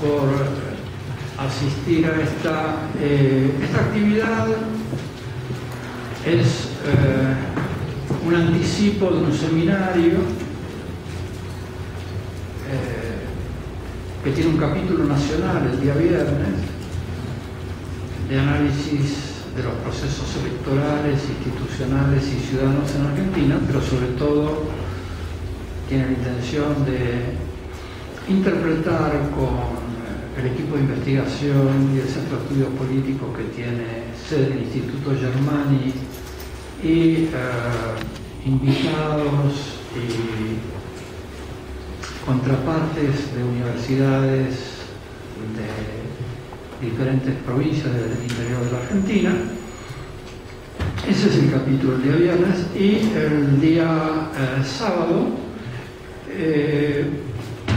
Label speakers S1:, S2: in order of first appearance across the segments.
S1: por asistir a esta actividad. Es un anticipo de un seminario que tiene un capítulo nacional el día viernes de análisis de los procesos electorales, institucionales y ciudadanos en Argentina, pero sobre todo tiene la intención de interpretar con el equipo de investigación y el Centro de Estudios Políticos que tiene sede en el Instituto Germani y invitados y contrapartes de universidades de diferentes provincias del interior de la Argentina. Ese es el capítulo del día viernes, y el día sábado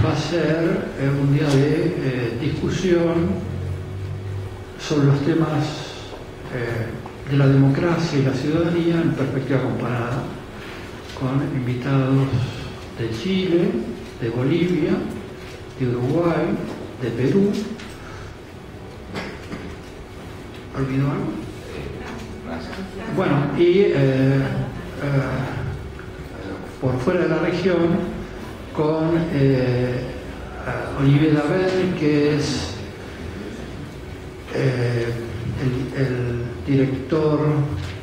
S1: va a ser un día de discusión sobre los temas de la democracia y la ciudadanía en perspectiva comparada, con invitados de Chile, de Bolivia, de Uruguay, de Perú. ¿Olvido algo? Bueno, y por fuera de la región, con Olivier Dabel, que es el director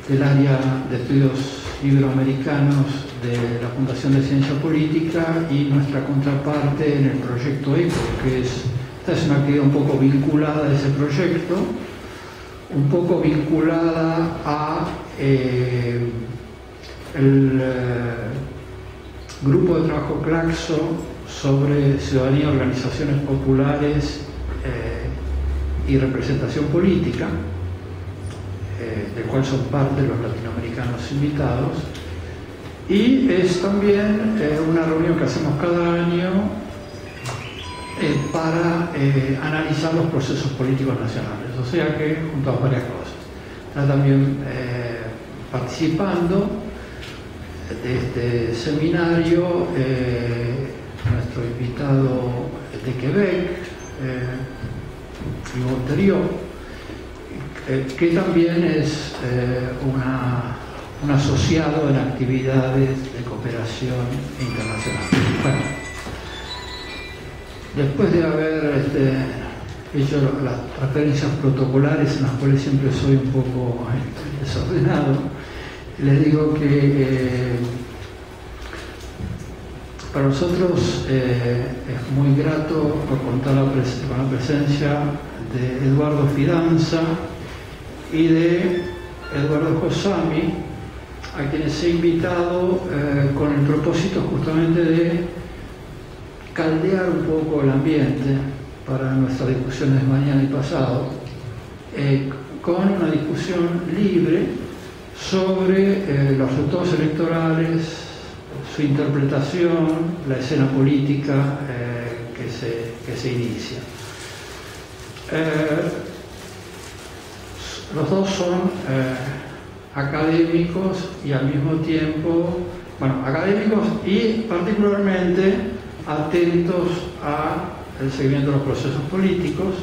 S1: del área de estudios iberoamericanos de la Fundación de Ciencia Política, y nuestra contraparte en el proyecto ECO, que esta es una actividad un poco vinculada a ese proyecto, un poco vinculada a el grupo de trabajo Claxo sobre ciudadanía, organizaciones populares y representación política, del cual son parte los latinoamericanos invitados, y es también una reunión que hacemos cada año para analizar los procesos políticos nacionales, o sea que junto a varias cosas. Está también participando de este seminario nuestro invitado de Quebec, Yvon Theriot, que también es un asociado en actividades de cooperación internacional. Bueno, después de haber hecho las referencias protocolares, en las cuales siempre soy un poco desordenado, les digo que para nosotros es muy grato contar con la presencia de Eduardo Fidanza y de Eduardo Josami, a quienes he invitado con el propósito justamente de caldear un poco el ambiente para nuestras discusiones de mañana y pasado, con una discusión libre sobre los resultados electorales, su interpretación, la escena política que se inicia. Los dos son académicos y al mismo tiempo, académicos y particularmente atentos al seguimiento de los procesos políticos.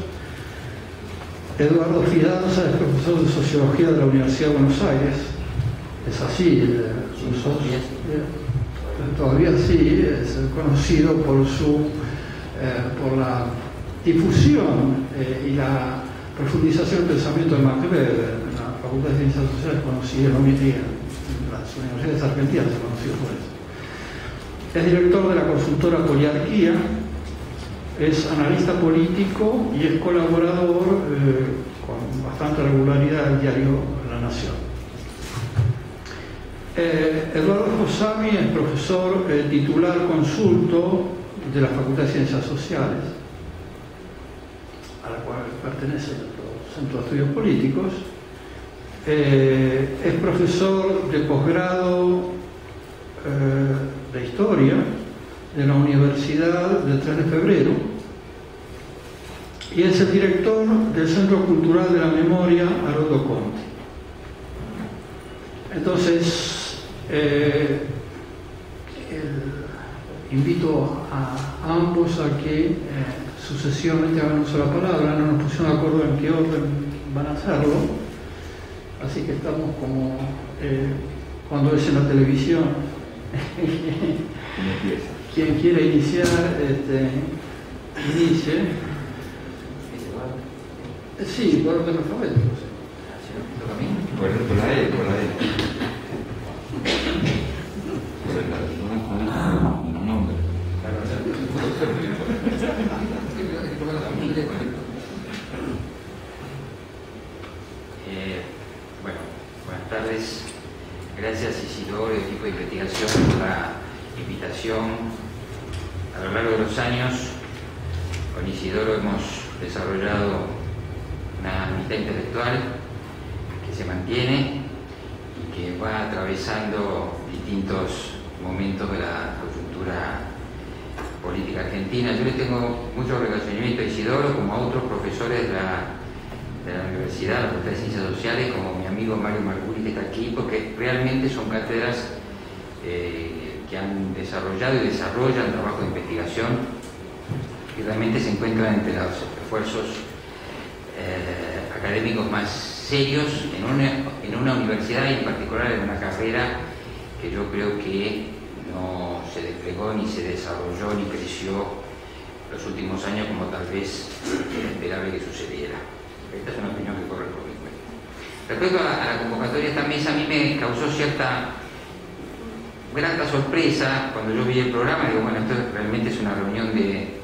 S1: Eduardo Fidanza es profesor de Sociología de la Universidad de Buenos Aires. Es así, todavía sí, es conocido por la difusión y la profundización del pensamiento de Max Weber. En la Facultad de Ciencias Sociales conocida, en las universidades argentinas se conoció por eso. Es director de la consultora Poliarquía, es analista político y es colaborador con bastante regularidad del diario La Nación. Eduardo Josami es profesor titular consulto de la Facultad de Ciencias Sociales, a la cual pertenece el Centro de Estudios Políticos. Es profesor de posgrado de Historia de la Universidad del 3 de Febrero y es el director del Centro Cultural de la Memoria Haroldo Conti. Entonces, invito a ambos a que sucesivamente hagan uso de la palabra, no nos pusieron de acuerdo en qué orden van a hacerlo, así que estamos como cuando es en la televisión. Quien quiera iniciar, inicie. Sí, por orden alfabético.
S2: Por la E. Un nombre.
S3: Bueno, buenas tardes. Gracias Isidoro y equipo de investigación por la invitación. A lo largo de los años, con Isidoro hemos desarrollado una amistad intelectual que se mantiene y que va atravesando distintos momentos de la coyuntura política argentina. Yo le tengo mucho relacionamiento a Isidoro, como a otros profesores de la Universidad, la Facultad de Ciencias Sociales, como mi amigo Mario Marcuri, que está aquí, porque realmente son cátedras que han desarrollado y desarrollan trabajo de investigación y realmente se encuentran entre los esfuerzos académicos más serios en una universidad y en particular en una carrera que yo creo que no se desplegó ni se desarrolló ni creció los últimos años como tal vez era esperable que sucediera. Esta es una opinión que corre por mi cuenta. Respecto a la convocatoria de esta mesa, a mí me causó cierta grata sorpresa cuando yo vi el programa. Digo, bueno, esto realmente es una reunión de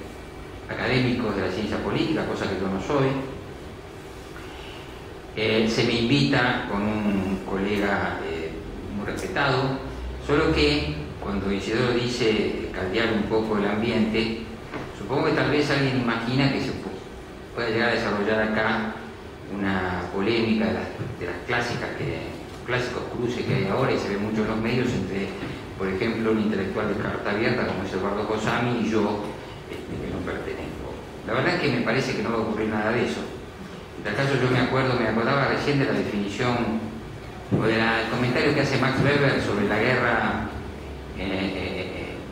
S3: académicos de la ciencia política, cosa que yo no soy. Se me invita con un colega muy respetado, solo que cuando Isidoro dice caldear un poco el ambiente, supongo que tal vez alguien imagina que se pueda llegar a desarrollar acá una polémica de las clásicos cruces que hay ahora y se ve mucho en los medios entre, por ejemplo, un intelectual de carta abierta como es Eduardo Gosami y yo, que no pertenezco. La verdad es que me parece que no va a ocurrir nada de eso. En tal caso yo me acordaba recién de la definición o del comentario que hace Max Weber sobre la guerra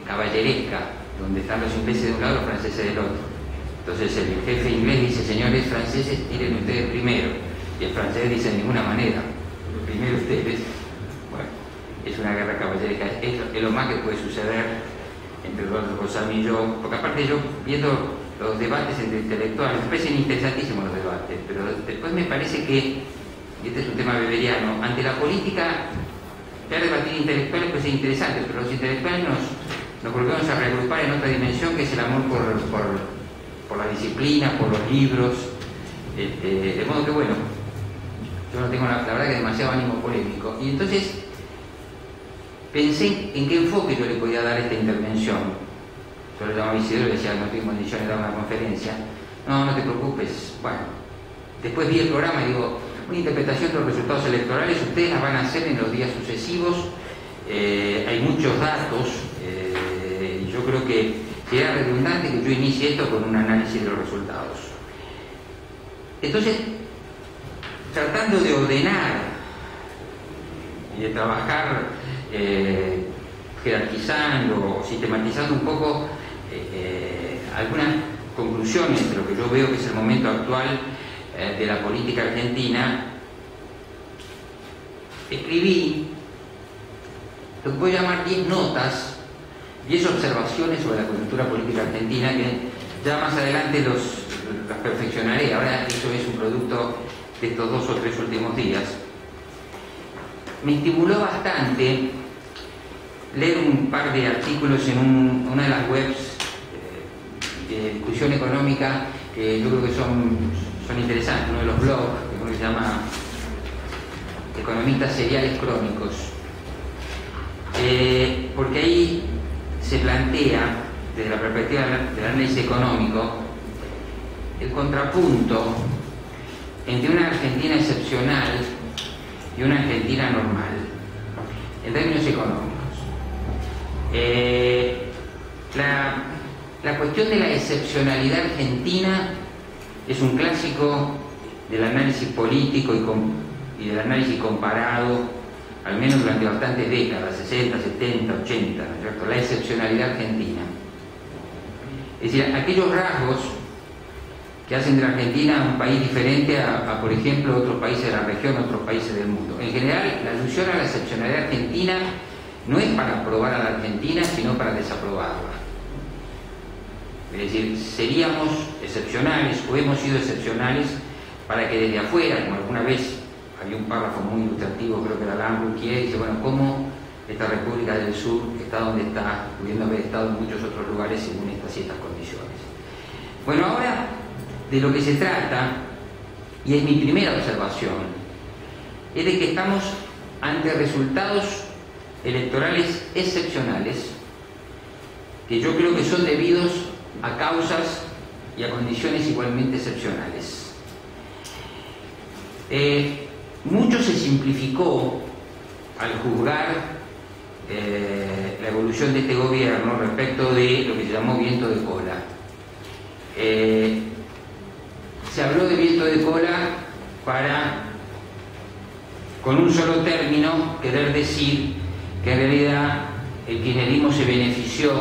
S3: caballeresca, donde están los ingleses de un lado y los franceses del otro. Entonces el jefe inglés dice, señores franceses, tiren ustedes primero, y el francés dice, de ninguna manera, primero ustedes. Bueno, es una guerra caballeresca, es lo más que puede suceder entre Eduardo Gosami y yo, porque aparte yo, viendo los debates entre intelectuales, me parecen interesantísimos los debates, pero después me parece que, y este es un tema weberiano, ante la política, ya debatir intelectuales puede ser interesante, pero los intelectuales nos volvemos a reagrupar en otra dimensión, que es el amor por la disciplina, por los libros, de modo que bueno, yo no tengo la verdad que demasiado ánimo polémico, y entonces pensé en qué enfoque yo le podía dar a esta intervención. Yo le llamaba a Isidoro y le decía, no estoy en condiciones de dar una conferencia. No te preocupes. Bueno, después vi el programa y digo, una interpretación de los resultados electorales, ustedes la van a hacer en los días sucesivos, hay muchos datos, y yo creo que sería redundante que yo inicie esto con un análisis de los resultados. Entonces, tratando de ordenar y de trabajar jerarquizando o sistematizando un poco algunas conclusiones de lo que yo veo que es el momento actual de la política argentina, escribí lo que puedo llamar 10 notas, 10 observaciones sobre la coyuntura política argentina, que ya más adelante las perfeccionaré. Ahora eso es un producto de estos 2 o 3 últimos días. Me estimuló bastante leer un par de artículos en una de las webs de discusión económica que yo creo que son interesantes, uno de los blogs, que se llama Economistas Seriales Crónicos, porque ahí se plantea, desde la perspectiva del análisis económico, el contrapunto entre una Argentina excepcional y una Argentina normal, en términos económicos. La cuestión de la excepcionalidad argentina es un clásico del análisis político y del análisis comparado, al menos durante bastantes décadas, 60, 70, 80, ¿no es cierto? La excepcionalidad argentina. Es decir, aquellos rasgos que hacen de la Argentina un país diferente a, por ejemplo, otros países de la región, otros países del mundo. En general, la alusión a la excepcionalidad argentina no es para aprobar a la Argentina, sino para desaprobarla. Es decir, seríamos excepcionales o hemos sido excepcionales para que desde afuera, como alguna vez había un párrafo muy ilustrativo, creo que era Lambrou, que dice, bueno, ¿cómo esta República del Sur está donde está, pudiendo haber estado en muchos otros lugares según estas y estas condiciones? Bueno, ahora de lo que se trata, y es mi primera observación, es de que estamos ante resultados electorales excepcionales, que yo creo que son debidos a causas y a condiciones igualmente excepcionales. Mucho se simplificó al juzgar la evolución de este gobierno respecto de lo que se llamó viento de cola. Se habló de viento de cola para, con un solo término, querer decir que en realidad el kirchnerismo se benefició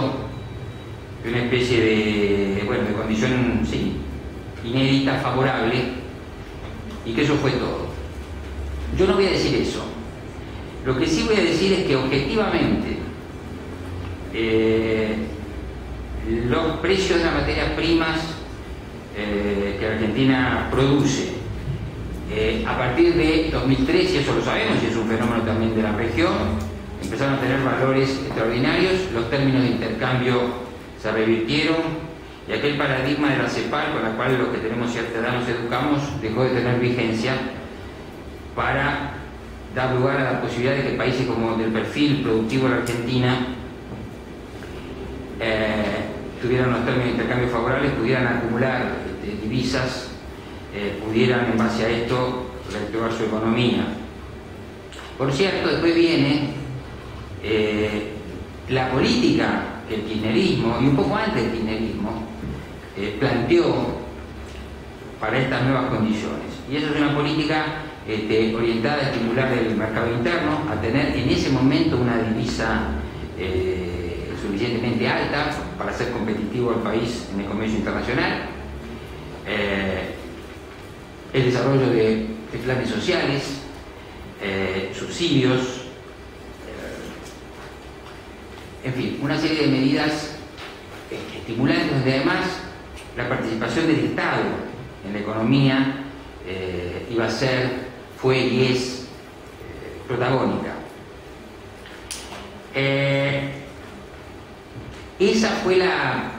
S3: de una especie de condición, sí, inédita, favorable, y que eso fue todo. Yo no voy a decir eso. Lo que sí voy a decir es que objetivamente los precios de las materias primas que Argentina produce a partir de 2003, y eso lo sabemos, y es un fenómeno también de la región, empezaron a tener valores extraordinarios, los términos de intercambio se revirtieron y aquel paradigma de la CEPAL, con la cual los que tenemos cierta edad nos educamos, dejó de tener vigencia para dar lugar a la posibilidad de que países como del perfil productivo de la Argentina tuvieran los términos de intercambio favorables, pudieran acumular divisas, pudieran en base a esto reactivar su economía. Por cierto, después viene la política que el kirchnerismo, y un poco antes del kirchnerismo, planteó para estas nuevas condiciones. Y eso es una política orientada a estimular el mercado interno, a tener en ese momento una divisa suficientemente alta para ser competitivo al país en el comercio internacional, el desarrollo de planes sociales, subsidios, en fin, una serie de medidas estimulantes donde además la participación del Estado en la economía iba a ser, fue y es protagónica. Esa fue la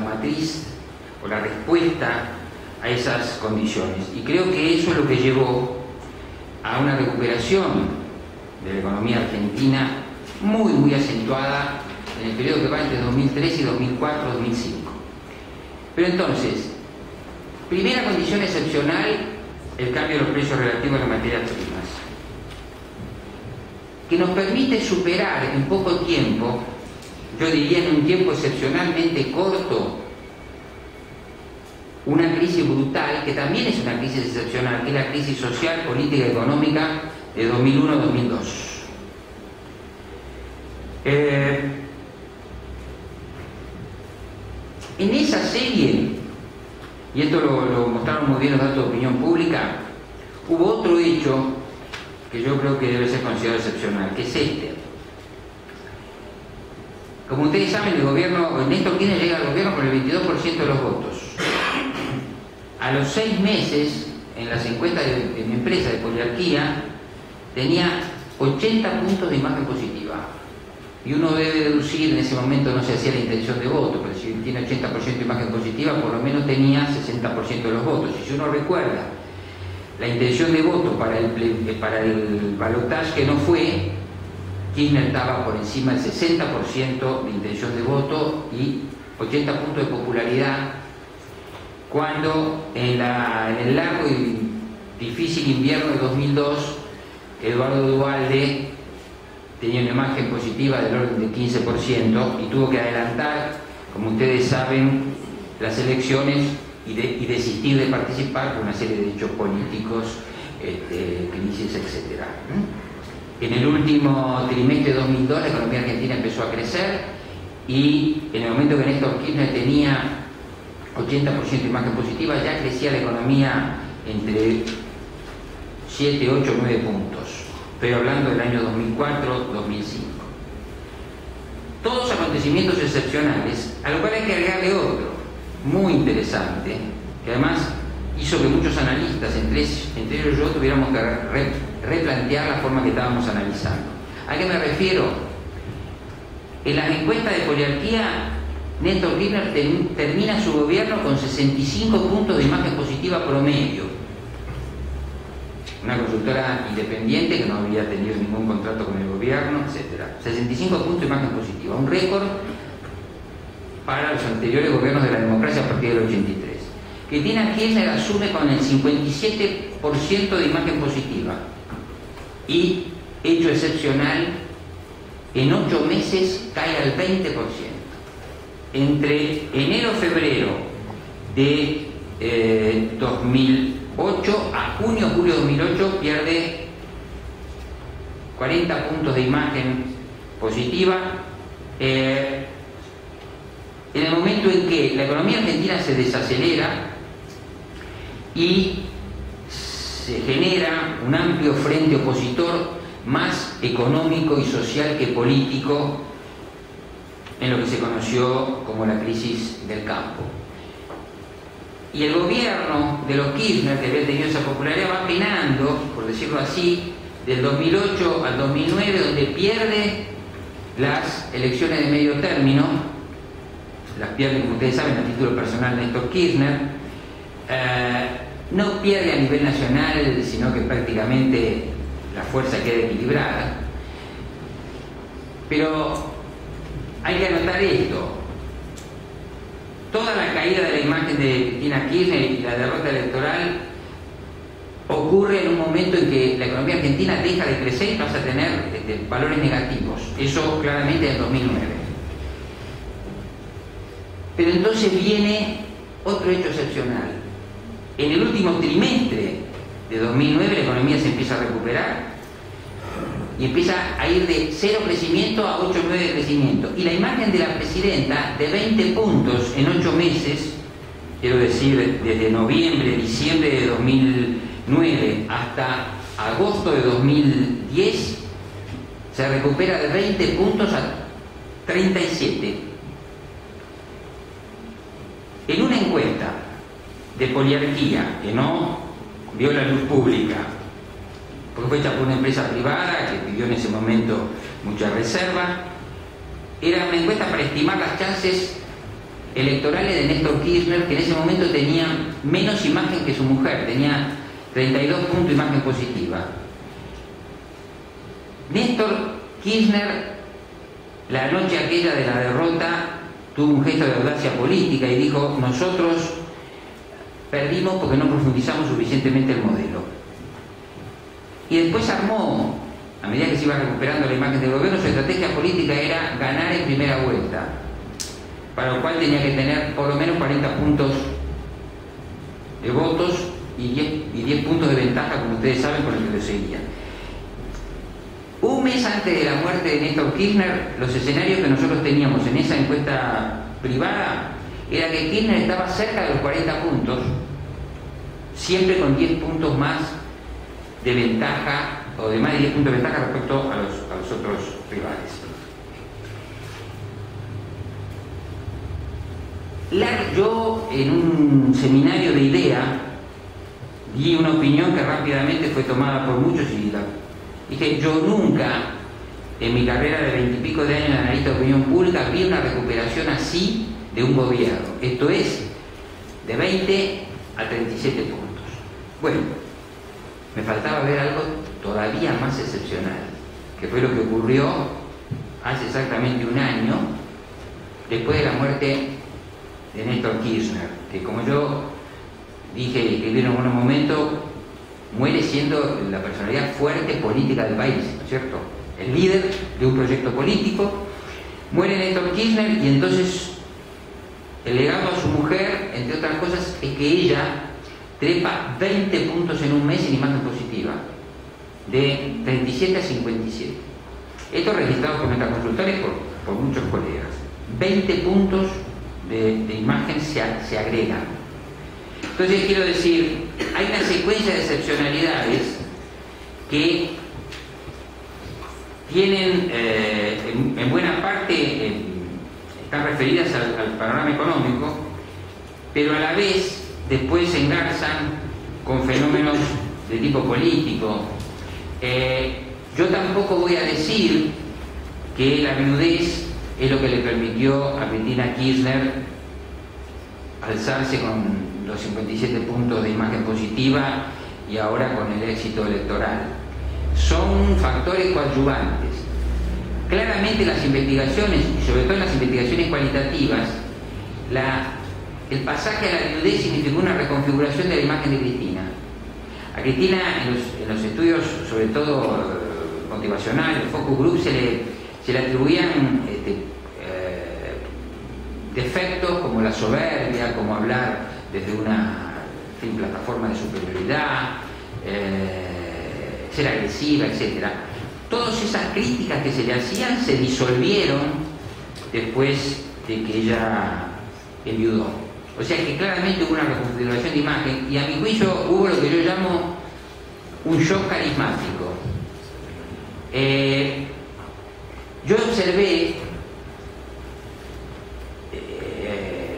S3: matriz o la respuesta a esas condiciones, y creo que eso es lo que llevó a una recuperación de la economía argentina muy acentuada en el periodo que va entre 2003 y 2004, 2005. Pero entonces, primera condición excepcional, el cambio de los precios relativos a las materias primas, que nos permite superar en poco tiempo, yo diría en un tiempo excepcionalmente corto, una crisis brutal, que también es una crisis excepcional, que es la crisis social, política y económica de 2001-2002. En esa serie, y esto lo mostraron muy bien los datos de opinión pública, hubo otro hecho que yo creo que debe ser considerado excepcional, que es este. Como ustedes saben, el gobierno, Néstor Kirchner llega al gobierno con el 22% de los votos. A los 6 meses, en las encuestas de mi empresa de Poliarquía, tenía 80 puntos de imagen positiva. Y uno debe deducir, en ese momento no se hacía la intención de voto, pero si tiene 80% de imagen positiva, por lo menos tenía 60% de los votos. Y si uno recuerda la intención de voto para el balotaje que no fue, Kirchner estaba por encima del 60% de intención de voto y 80 puntos de popularidad, cuando en el largo y difícil invierno de 2002, Eduardo Duhalde tenía una imagen positiva del orden del 15% y tuvo que adelantar, como ustedes saben, las elecciones y desistir de participar por una serie de hechos políticos, crisis, etc. En el último trimestre de 2002 la economía argentina empezó a crecer, y en el momento que Néstor Kirchner tenía 80% de imagen positiva, ya crecía la economía entre 7, 8, 9 puntos. Estoy hablando del año 2004, 2005. Todos acontecimientos excepcionales, a lo cual hay que agregarle otro, muy interesante, que además hizo que muchos analistas, entre ellos yo, tuviéramos que replantear la forma que estábamos analizando. ¿A qué me refiero? En las encuestas de poliarquía, Néstor Kirchner termina su gobierno con 65 puntos de imagen positiva promedio. Una consultora independiente que no había tenido ningún contrato con el gobierno, etc. 65 puntos de imagen positiva, un récord para los anteriores gobiernos de la democracia a partir del 83. Cristina Kirchner asume con el 57% de imagen positiva y, hecho excepcional, en 8 meses cae al 20%. Entre enero y febrero de 2008 a junio, julio de 2008 pierde 40 puntos de imagen positiva. En el momento en que la economía argentina se desacelera y se genera un amplio frente opositor más económico y social que político en lo que se conoció como la crisis del campo. Y el gobierno de los Kirchner, que había tenido esa popularidad, va penando, por decirlo así, del 2008 al 2009, donde pierde las elecciones de medio término, las pierde, como ustedes saben, a título personal Néstor Kirchner, no pierde a nivel nacional, sino que prácticamente la fuerza queda equilibrada. Pero hay que anotar esto: toda la caída de la imagen de Cristina Kirchner y la derrota electoral ocurre en un momento en que la economía argentina deja de crecer y pasa a tener valores negativos. Eso claramente en el 2009. Pero entonces viene otro hecho excepcional. En el último trimestre de 2009 la economía se empieza a recuperar y empieza a ir de 0 crecimiento a 8, 9 de crecimiento. Y la imagen de la presidenta, de 20 puntos en 8 meses, quiero decir, desde noviembre, diciembre de 2009 hasta agosto de 2010, se recupera de 20 puntos a 37. En una encuesta de poliarquía que no vio la luz pública, porque fue hecha por una empresa privada que pidió en ese momento mucha reserva, era una encuesta para estimar las chances electorales de Néstor Kirchner, que en ese momento tenía menos imagen que su mujer, tenía 32 puntos de imagen positiva. Néstor Kirchner, la noche aquella de la derrota, tuvo un gesto de audacia política y dijo: nosotros perdimos porque no profundizamos suficientemente el modelo. Y después armó, a medida que se iba recuperando la imagen del gobierno, su estrategia política era ganar en primera vuelta, para lo cual tenía que tener por lo menos 40 puntos de votos y 10 puntos de ventaja, como ustedes saben, con el que lo seguían. Un mes antes de la muerte de Néstor Kirchner, los escenarios que nosotros teníamos en esa encuesta privada era que Kirchner estaba cerca de los 40 puntos, siempre con 10 puntos más de ventaja, o de más de 10 puntos de ventaja respecto a los otros rivales. Yo, en un seminario de IDEA, di una opinión que rápidamente fue tomada por muchos y dije: yo nunca en mi carrera de 20 y pico de años de analista de opinión pública vi una recuperación así de un gobierno. Esto es, de 20 a 37 puntos. Bueno, me faltaba ver algo todavía más excepcional, que fue lo que ocurrió hace exactamente un año, después de la muerte de Néstor Kirchner, que, como yo dije y escribí en algún momento, muere siendo la personalidad fuerte política del país, ¿no es cierto? El líder de un proyecto político. Muere Néstor Kirchner y entonces el legado a su mujer, entre otras cosas, es que ella trepa 20 puntos en un mes en imagen positiva, de 37 a 57. Esto registrado por nuestras consultores por muchos colegas. 20 puntos de imagen se agregan. Entonces quiero decir, hay una secuencia de excepcionalidades que tienen en buena parte están referidas al panorama económico, pero a la vez después se engarzan con fenómenos de tipo político. Yo tampoco voy a decir que la viudez es lo que le permitió a Cristina Kirchner alzarse con los 57 puntos de imagen positiva y ahora con el éxito electoral. Son factores coadyuvantes. Claramente las investigaciones, y sobre todo en las investigaciones cualitativas, el pasaje a la viudez significó una reconfiguración de la imagen de Cristina. A Cristina en los estudios, sobre todo motivacionales, focus group, se le atribuían defectos como la soberbia, como hablar desde una plataforma de superioridad, ser agresiva, etc. Todas esas críticas que se le hacían se disolvieron después de que ella enviudó. O sea que claramente hubo una reconfiguración de imagen y a mi juicio hubo lo que yo llamo un shock carismático. Yo observé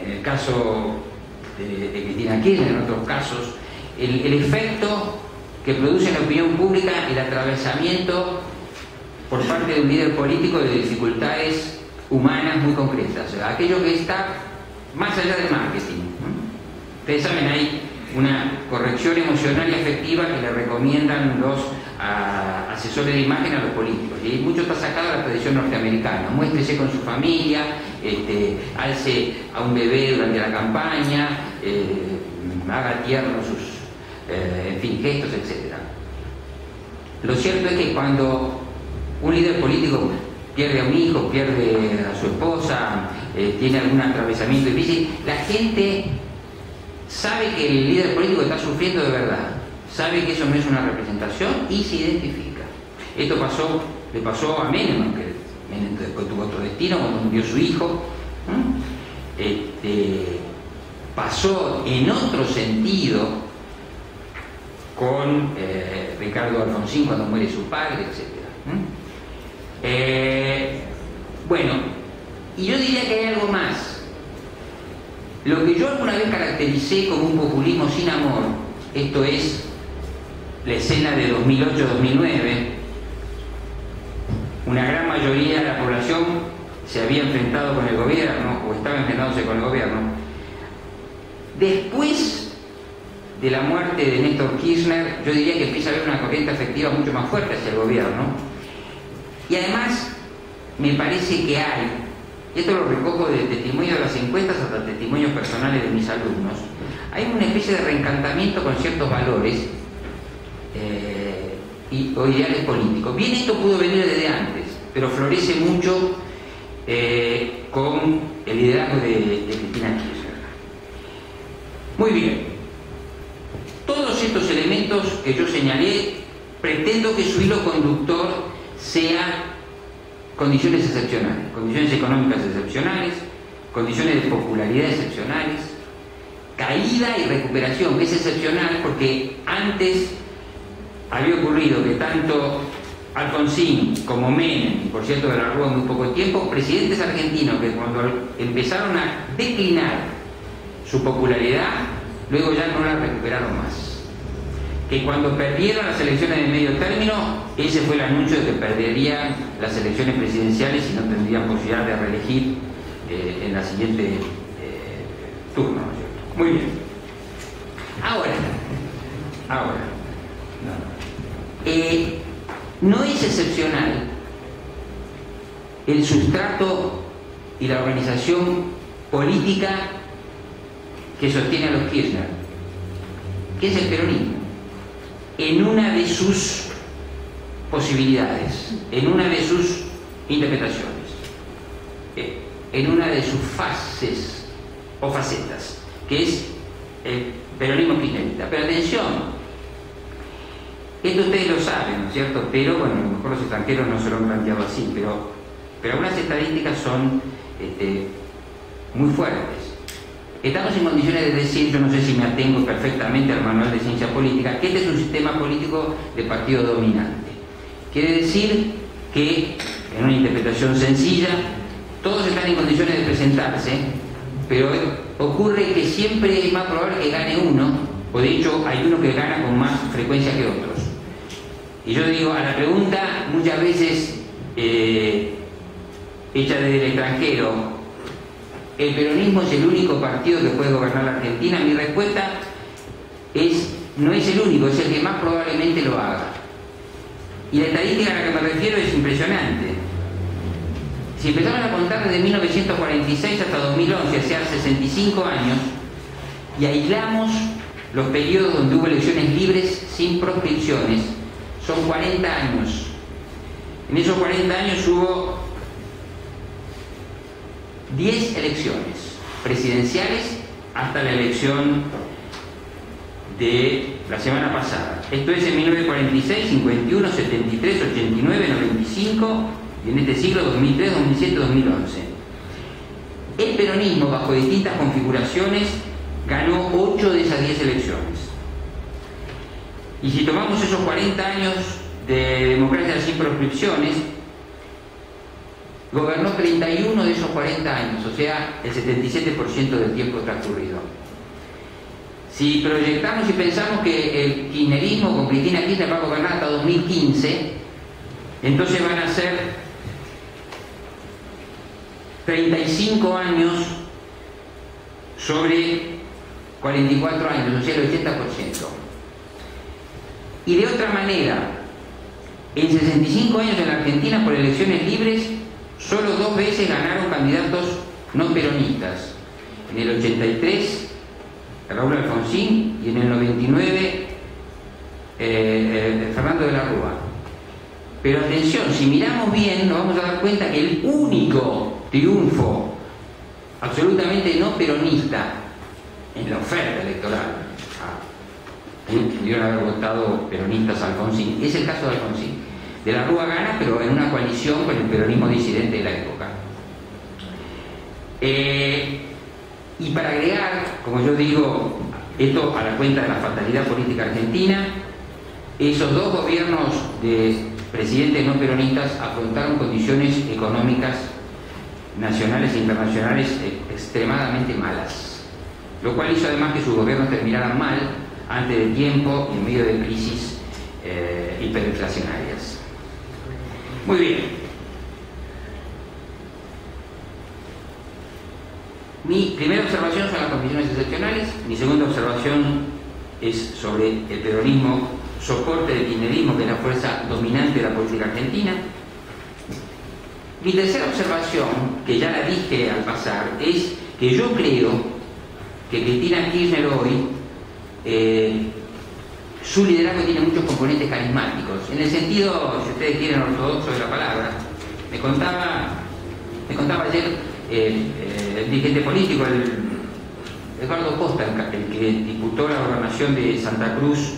S3: en el caso de Cristina Kirchner, en otros casos, el efecto que produce en la opinión pública el atravesamiento por parte de un líder político de dificultades humanas muy concretas, o sea, aquello que está más allá del marketing. Ustedes saben, hay una corrección emocional y afectiva que le recomiendan los asesores de imagen a los políticos, y mucho está sacado de la tradición norteamericana. Muéstrese con su familia, alce a un bebé durante la campaña, haga tiernos sus gestos, etc. Lo cierto es que cuando un líder político pierde a un hijo, pierde a su esposa, tiene algún atravesamiento difícil, la gente sabe que el líder político está sufriendo de verdad, sabe que eso no es una representación y se identifica. Esto le pasó a Menem, aunque Menem después tuvo otro destino cuando murió su hijo. Pasó en otro sentido con Ricardo Alfonsín cuando muere su padre, etc. Bueno, y yo diría que hay algo más. Lo que yo alguna vez caractericé como un populismo sin amor, esto es la escena de 2008-2009, una gran mayoría de la población se había enfrentado con el gobierno o estaba enfrentándose con el gobierno. Después de la muerte de Néstor Kirchner, yo diría que empieza a haber una corriente afectiva mucho más fuerte hacia el gobierno. Y además, me parece que hay, y esto lo recojo de testimonios de las encuestas hasta testimonios personales de mis alumnos, hay una especie de reencantamiento con ciertos valores o ideales políticos. Bien, esto pudo venir desde antes, pero florece mucho con el liderazgo de Cristina Kirchner. Muy bien. Todos estos elementos que yo señalé, pretendo que su hilo conductor sea condiciones excepcionales, condiciones económicas excepcionales, condiciones de popularidad excepcionales, caída y recuperación, que es excepcional porque antes había ocurrido que tanto Alfonsín como Menem, y por cierto de la Rúa en muy poco tiempo, presidentes argentinos que cuando empezaron a declinar su popularidad, luego ya no la recuperaron más. Que cuando perdieron las elecciones de medio término, ese fue el anuncio de que perderían las elecciones presidenciales y no tendrían posibilidad de reelegir en la siguiente turno, ¿no es cierto? Muy bien. Ahora, no es excepcional el sustrato y la organización política que sostiene a los Kirchner, que es el peronismo, en una de sus posibilidades, en una de sus interpretaciones, en una de sus fases o facetas, que es el peronismo kirchnerista. Pero atención, esto ustedes lo saben, ¿no es cierto? Pero bueno, a lo mejor los extranjeros no se lo han planteado así, pero algunas estadísticas son muy fuertes. estamos en condiciones de decir, yo no sé si me atengo perfectamente al manual de ciencia política, que este es un sistema político de partido dominante. Quiere decir que, en una interpretación sencilla, todos están en condiciones de presentarse, pero ocurre que siempre es más probable que gane uno, o de hecho hay uno que gana con más frecuencia que otros. Y yo digo, a la pregunta muchas veces hecha desde el extranjero, ¿el peronismo es el único partido que puede gobernar la Argentina? Mi respuesta es, no es el único, es el que más probablemente lo haga. Y la estadística a la que me refiero es impresionante. Si empezamos a contar desde 1946 hasta 2011, o sea, 65 años, y aislamos los periodos donde hubo elecciones libres sin proscripciones, son 40 años. En esos 40 años hubo 10 elecciones presidenciales hasta la elección de la semana pasada. Esto es en 1946, 51, 73, 89, 95 y en este siglo 2003, 2007, 2011. El peronismo, bajo distintas configuraciones, ganó 8 de esas 10 elecciones. Y si tomamos esos 40 años de democracia sin proscripciones, gobernó 31 de esos 40 años, o sea, el 77% del tiempo transcurrido. Si proyectamos y pensamos que el kirchnerismo con Cristina Kirchner va a gobernar hasta 2015, entonces van a ser 35 años sobre 44 años, o sea, el 80%. Y de otra manera, en 65 años en la Argentina, por elecciones libres, solo 2 veces ganaron candidatos no peronistas. En el 83, Raúl Alfonsín, y en el 99, Fernando de la Rúa. Pero atención, si miramos bien, nos vamos a dar cuenta que el único triunfo absolutamente no peronista en la oferta electoral, pudieron haber votado peronistas a Alfonsín, es el caso de Alfonsín. De la Rúa gana, pero en una coalición con el peronismo disidente de la época. Y para agregar, como yo digo, esto a la cuenta de la fatalidad política argentina, esos 2 gobiernos de presidentes no peronistas afrontaron condiciones económicas nacionales e internacionales extremadamente malas, lo cual hizo además que sus gobiernos terminaran mal, antes de tiempo y en medio de crisis hiperinflacionarias. Muy bien. Mi primera observación son las condiciones excepcionales. Mi segunda observación es sobre el peronismo, soporte del kirchnerismo, que es la fuerza dominante de la política argentina. Mi tercera observación, que ya la dije al pasar, es que yo creo que Cristina Kirchner hoy, su liderazgo tiene muchos componentes carismáticos, en el sentido, si ustedes quieren, ortodoxo de la palabra. Me contaba ayer el dirigente político, Eduardo Costa, el que disputó la gobernación de Santa Cruz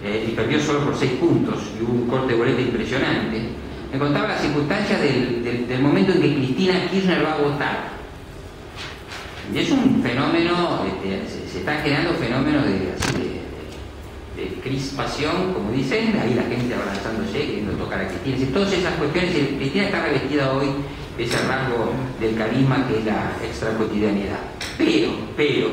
S3: y perdió solo por 6 puntos, y hubo un corte de boleta impresionante. Me contaba las circunstancias del momento en que Cristina Kirchner va a votar. Y es un fenómeno, se están generando fenómenos de crispación, como dicen, ahí la gente abrazándose, queriendo tocar a Cristina. Todas esas cuestiones, Cristina está revestida hoy de ese rasgo del carisma que es la extracotidianidad. Pero